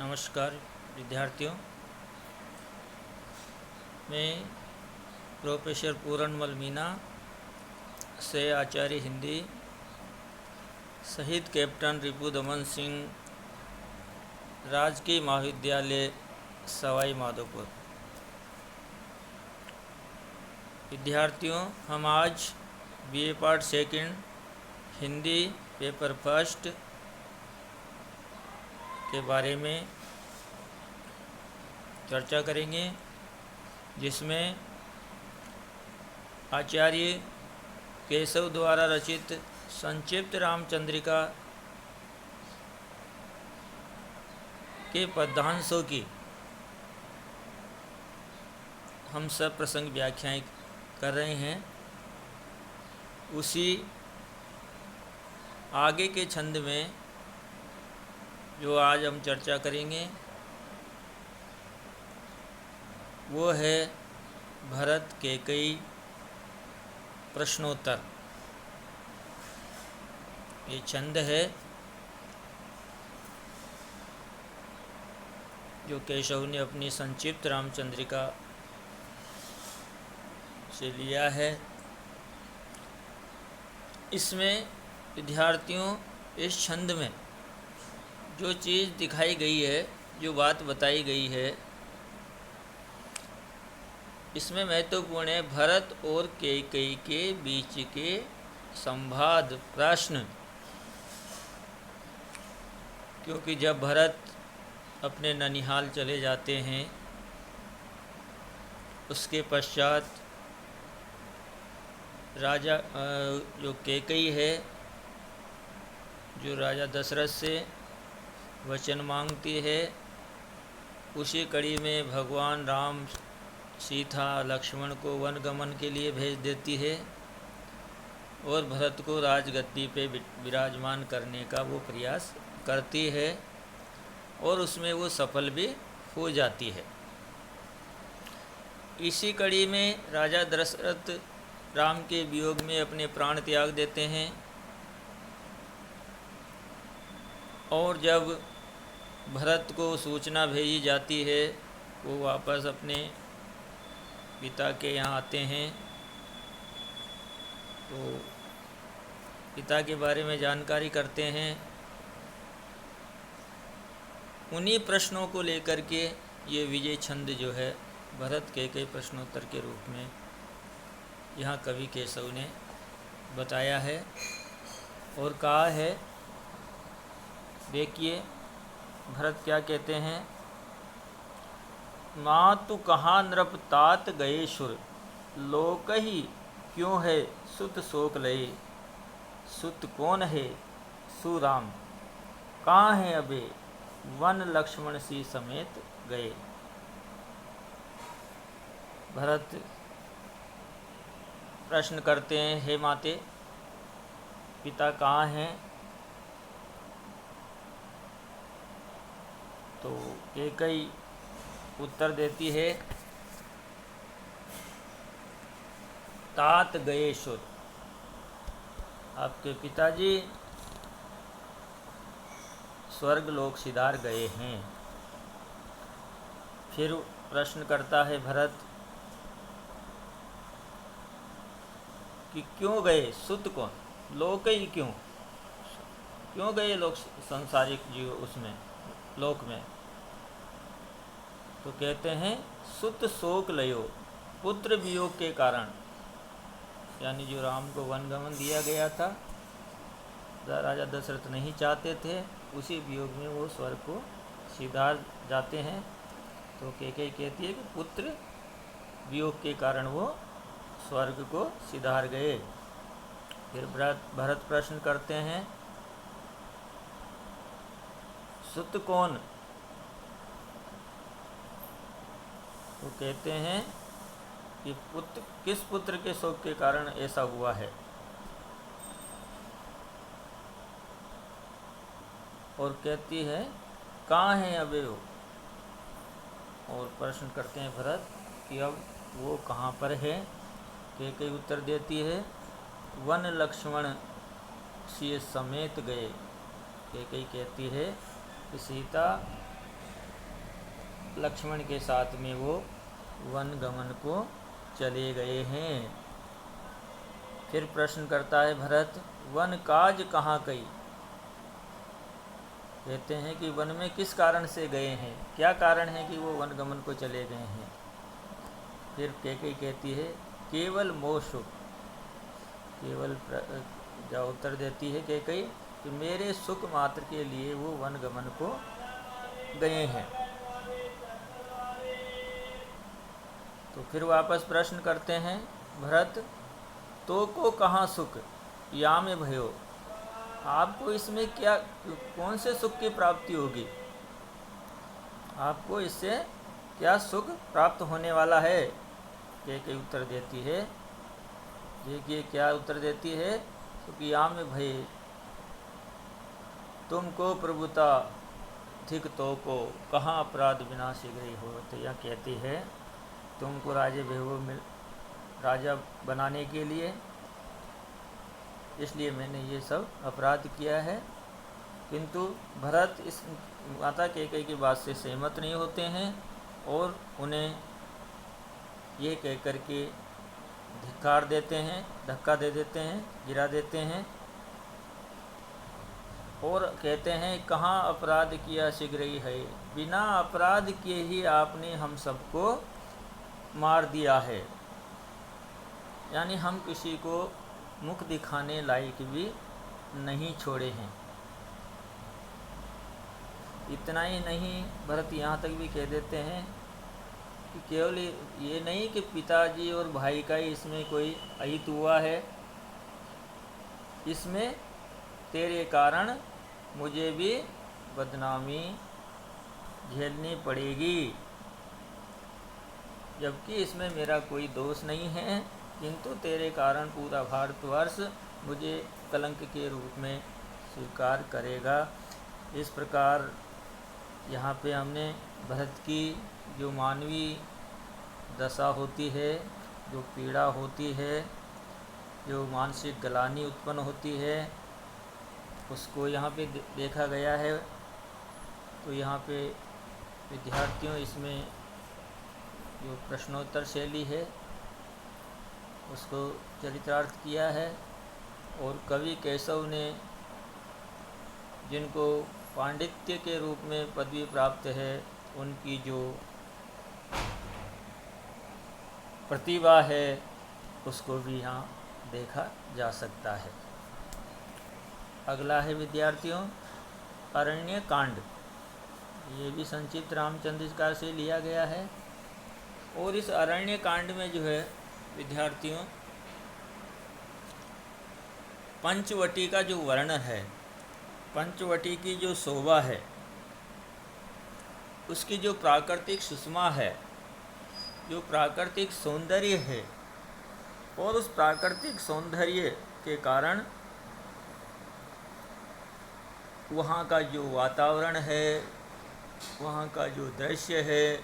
नमस्कार विद्यार्थियों, मैं प्रोफेसर पूरनमल मीना से आचार्य हिंदी शहीद कैप्टन रिपुदमन सिंह राजकीय महाविद्यालय सवाई माधोपुर। विद्यार्थियों, हम आज BA part second Hindi paper first के बारे में चर्चा करेंगे, जिसमें आचार्य केशव द्वारा रचित संक्षिप्त रामचंद्रिका के पद्यांशों की हम सब प्रसंग व्याख्याएं कर रहे हैं। उसी आगे के छंद में जो आज हम चर्चा करेंगे वो है भरत कैकेयी प्रश्नोत्तर। ये छंद है जो केशव ने अपनी संक्षिप्त रामचंद्रिका से लिया है। इसमें विद्यार्थियों, इस छंद में जो चीज़ दिखाई गई है, जो बात बताई गई है, इसमें महत्वपूर्ण है भरत और कैकेयी के बीच के संवाद प्रश्न। क्योंकि जब भरत अपने ननिहाल चले जाते हैं, उसके पश्चात राजा जो कैकेयी है, जो राजा दशरथ से वचन मांगती है, उसी कड़ी में भगवान राम सीता लक्ष्मण को वन गमन के लिए भेज देती है और भरत को राजगद्दी पे विराजमान करने का वो प्रयास करती है और उसमें वो सफल भी हो जाती है। इसी कड़ी में राजा दशरथ राम के वियोग में अपने प्राण त्याग देते हैं और जब भरत को सूचना भेजी जाती है, वो वापस अपने पिता के यहाँ आते हैं। तो पिता के बारे में जानकारी करते हैं। उन्हीं प्रश्नों को लेकर के ये विजय छंद जो है भरत कैकेयी प्रश्नोत्तर के रूप में यहाँ कवि केशव ने बताया है और कहा है। देखिए भरत क्या कहते हैं। मातु कहाँ नृप तात गए सुर, लोक ही क्यों है सुत शोक लये। सुत कौन है सुराम, कहाँ है अबे वन लक्ष्मण सी समेत गए। भरत प्रश्न करते हैं, हे माते, पिता कहाँ हैं। तो कैकेयी उत्तर देती है, तात गए सुर, आपके पिताजी स्वर्ग लोक सिधार गए हैं। फिर प्रश्न करता है भरत कि क्यों गए, सुत कौन, लोक ही क्यों गए लोग संसारिक जीव उसमें लोक में। तो कहते हैं सुत शोक लयो, पुत्र वियोग के कारण, यानी जो राम को वनगमन दिया गया था, राजा दशरथ नहीं चाहते थे, उसी वियोग में वो स्वर्ग को सिधार जाते हैं। तो कैकेयी कहती है कि पुत्र वियोग के कारण वो स्वर्ग को सिधार गए। फिर भरत प्रश्न करते हैं, सुत कौन। तो कहते हैं कि पुत्र, किस पुत्र के शोक के कारण ऐसा हुआ है। और कहती है कहाँ है अबे वो। और प्रश्न करते हैं भरत कि अब वो कहाँ पर है। कैकेयी उत्तर देती है, वन लक्ष्मण सी समेत गए। कैकेयी कहती है कि सीता लक्ष्मण के साथ में वो वन गमन को चले गए हैं। फिर प्रश्न करता है भरत, वन काज कहाँ कई? कहते हैं कि वन में किस कारण से गए हैं, क्या कारण है कि वो वन गमन को चले गए हैं? फिर कैकेयी कहती है केवल मोह सुख। केवल क्या उत्तर देती है कैकेयी कि मेरे सुख मात्र के लिए वो वन गमन को गए हैं। तो फिर वापस प्रश्न करते हैं भरत, तो को कहाँ सुख या में भयो? आपको इसमें क्या, कौन से सुख की प्राप्ति होगी? आपको इससे क्या सुख प्राप्त होने वाला है? कैकेयी उत्तर देती है, देखिए क्या उत्तर देती है, तो कि या में भय तुमको प्रभुता थिक तो को कहाँ अपराध बिना शीघ्र ही हो। तो यह कहती है तुमको राजे भेवो राजा बनाने के लिए, इसलिए मैंने ये सब अपराध किया है। किंतु भरत इस माता कैकेयी की बात से सहमत नहीं होते हैं और उन्हें ये कह कर के धिक्कार देते हैं, धक्का दे देते हैं, गिरा देते हैं और कहते हैं कहाँ अपराध किया शीघ्र ही है, बिना अपराध किए ही आपने हम सबको मार दिया है। यानी हम किसी को मुख दिखाने लायक भी नहीं छोड़े हैं। इतना ही नहीं, भरत यहाँ तक भी कह देते हैं कि केवल ये नहीं कि पिताजी और भाई का ही इसमें कोई अहित हुआ है, इसमें तेरे कारण मुझे भी बदनामी झेलनी पड़ेगी, जबकि इसमें मेरा कोई दोष नहीं है, किंतु तेरे कारण पूरा भारतवर्ष मुझे कलंक के रूप में स्वीकार करेगा। इस प्रकार यहाँ पे हमने भरत की जो मानवीय दशा होती है, जो पीड़ा होती है, जो मानसिक ग्लानि उत्पन्न होती है, उसको यहाँ पे देखा गया है। तो यहाँ पे विद्यार्थियों इसमें जो प्रश्नोत्तर शैली है उसको चरितार्थ किया है और कवि केशव ने जिनको पांडित्य के रूप में पदवी प्राप्त है उनकी जो प्रतिभा है उसको भी यहाँ देखा जा सकता है। अगला है विद्यार्थियों अरण्य कांड। ये भी संक्षिप्त रामचंद्र से लिया गया है और इस अरण्य कांड में जो है विद्यार्थियों पंचवटी का जो वर्णन है, पंचवटी की जो शोभा है, उसकी जो प्राकृतिक सुषमा है, जो प्राकृतिक सौंदर्य है और उस प्राकृतिक सौंदर्य के कारण वहाँ का जो वातावरण है, वहाँ का जो दृश्य है,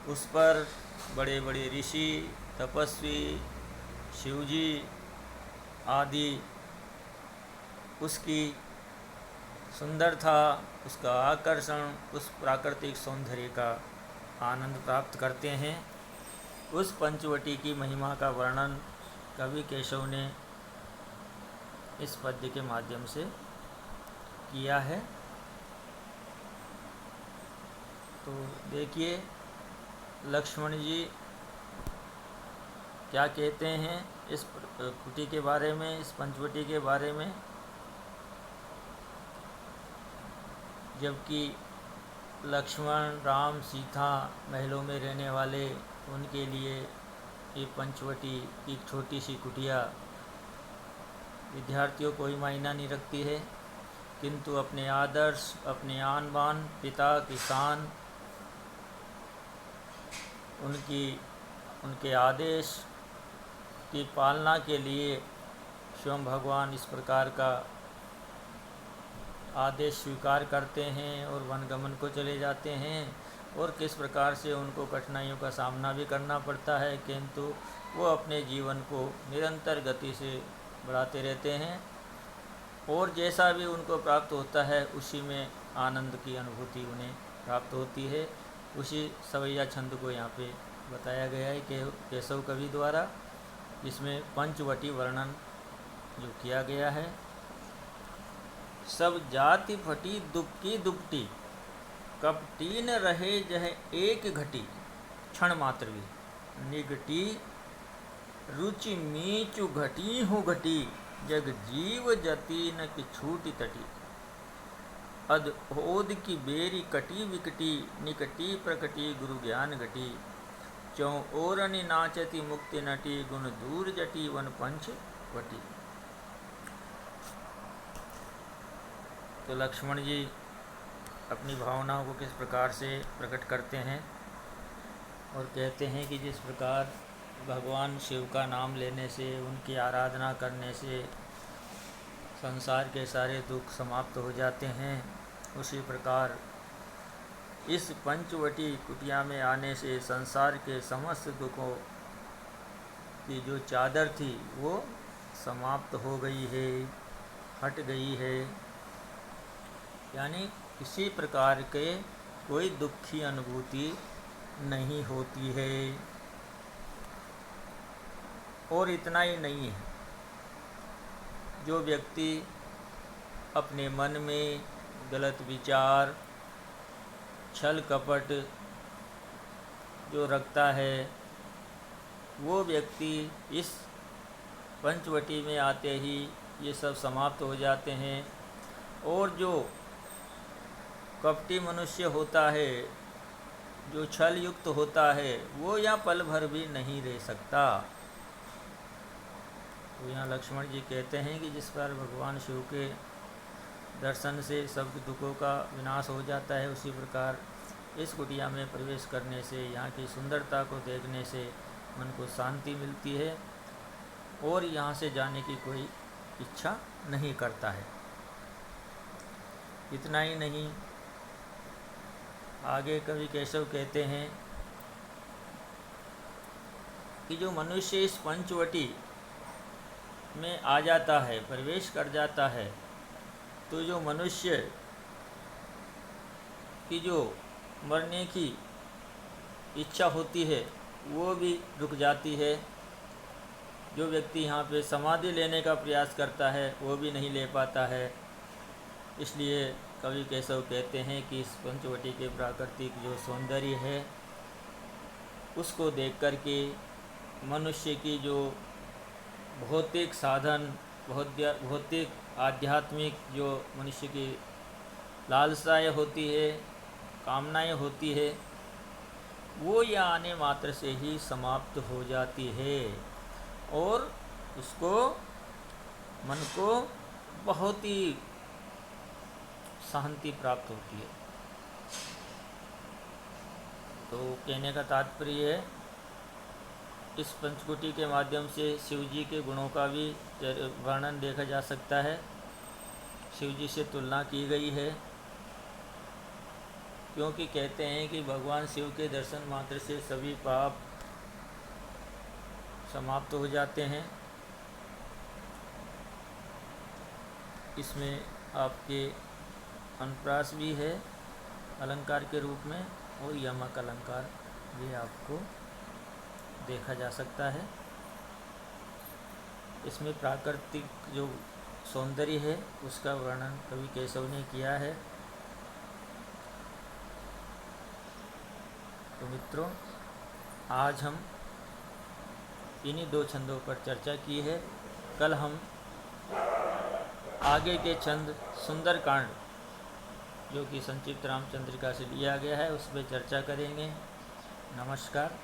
उस पर बड़े बड़े ऋषि, तपस्वी, शिवजी आदि उसकी सुंदरता, उसका आकर्षण, उस प्राकृतिक सौंदर्य का आनंद प्राप्त करते हैं। उस पंचवटी की महिमा का वर्णन कवि केशव ने इस पद्य के माध्यम से किया है। तो देखिए लक्ष्मण जी क्या कहते हैं इस कुटी के बारे में, इस पंचवटी के बारे में। जबकि लक्ष्मण, राम, सीता महलों में रहने वाले, उनके लिए ये पंचवटी एक छोटी सी कुटिया विद्यार्थियों कोई मायना नहीं रखती है, किंतु अपने आदर्श, अपने आन बान, पिता, किसान, उनके आदेश की पालना के लिए स्वयं भगवान इस प्रकार का आदेश स्वीकार करते हैं और वनगमन को चले जाते हैं और किस प्रकार से उनको कठिनाइयों का सामना भी करना पड़ता है, किंतु वो अपने जीवन को निरंतर गति से बढ़ाते रहते हैं और जैसा भी उनको प्राप्त होता है उसी में आनंद की अनुभूति उन्हें प्राप्त होती है। उसी सवैया छंद को यहाँ पे बताया गया है कि केशव कवि द्वारा, इसमें पंचवटी वर्णन जो किया गया है। सब जाति फटी दुबकी दुपटी, कपटी न रहे जह एक घटी, क्षण मात्र भी निगटी, रुचि मीचु घटी हूँ घटी, जग जीव जति न कि छूटी तटी, अध ओद की बेरी कटी विकटी, निकटी प्रकटी गुरु ज्ञान घटी, चौ ओरनि नाचती मुक्ति नटी, गुण दूर जटी वन पंच वटी। तो लक्ष्मण जी अपनी भावनाओं को किस प्रकार से प्रकट करते हैं और कहते हैं कि जिस प्रकार भगवान शिव का नाम लेने से, उनकी आराधना करने से संसार के सारे दुख समाप्त हो जाते हैं, उसी प्रकार इस पंचवटी कुटिया में आने से संसार के समस्त दुखों की जो चादर थी वो समाप्त हो गई है, हट गई है। यानी किसी प्रकार के कोई दुख की अनुभूति नहीं होती है। और इतना ही नहीं है, जो व्यक्ति अपने मन में गलत विचार, छल कपट जो रखता है, वो व्यक्ति इस पंचवटी में आते ही ये सब समाप्त हो जाते हैं। और जो कपटी मनुष्य होता है, जो छल युक्त होता है, वो यहाँ पल भर भी नहीं रह सकता। तो यहाँ लक्ष्मण जी कहते हैं कि जिस पर भगवान शिव के दर्शन से सब दुखों का विनाश हो जाता है, उसी प्रकार इस कुटिया में प्रवेश करने से, यहाँ की सुंदरता को देखने से मन को शांति मिलती है और यहाँ से जाने की कोई इच्छा नहीं करता है। इतना ही नहीं, आगे कवि केशव कहते हैं कि जो मनुष्य इस पंचवटी में आ जाता है, प्रवेश कर जाता है, तो जो मनुष्य की जो मरने की इच्छा होती है वो भी रुक जाती है। जो व्यक्ति यहाँ पे समाधि लेने का प्रयास करता है वो भी नहीं ले पाता है। इसलिए कवि केशव कहते हैं कि इस पंचवटी के प्राकृतिक जो सौंदर्य है उसको देख कर के मनुष्य की जो भौतिक साधन, भौतिक आध्यात्मिक जो मनुष्य की लालसाएँ होती है, कामनाएं होती है, वो यहाँ आने मात्र से ही समाप्त हो जाती है और उसको, मन को बहुत ही शांति प्राप्त होती है। तो कहने का तात्पर्य है, इस पंचकुटी के माध्यम से शिव जी के गुणों का भी वर्णन देखा जा सकता है। शिव जी से तुलना की गई है, क्योंकि कहते हैं कि भगवान शिव के दर्शन मात्र से सभी पाप समाप्त हो जाते हैं। इसमें आपके अनुप्रास भी है अलंकार के रूप में, और यमक अलंकार भी आपको देखा जा सकता है। इसमें प्राकृतिक जो सौंदर्य है उसका वर्णन कवि केशव ने किया है। तो मित्रों, आज हम इन्हीं दो छंदों पर चर्चा की है। कल हम आगे के छंद सुंदरकांड, जो कि संक्षिप्त रामचंद्रिका से लिया गया है, उस पर चर्चा करेंगे। नमस्कार।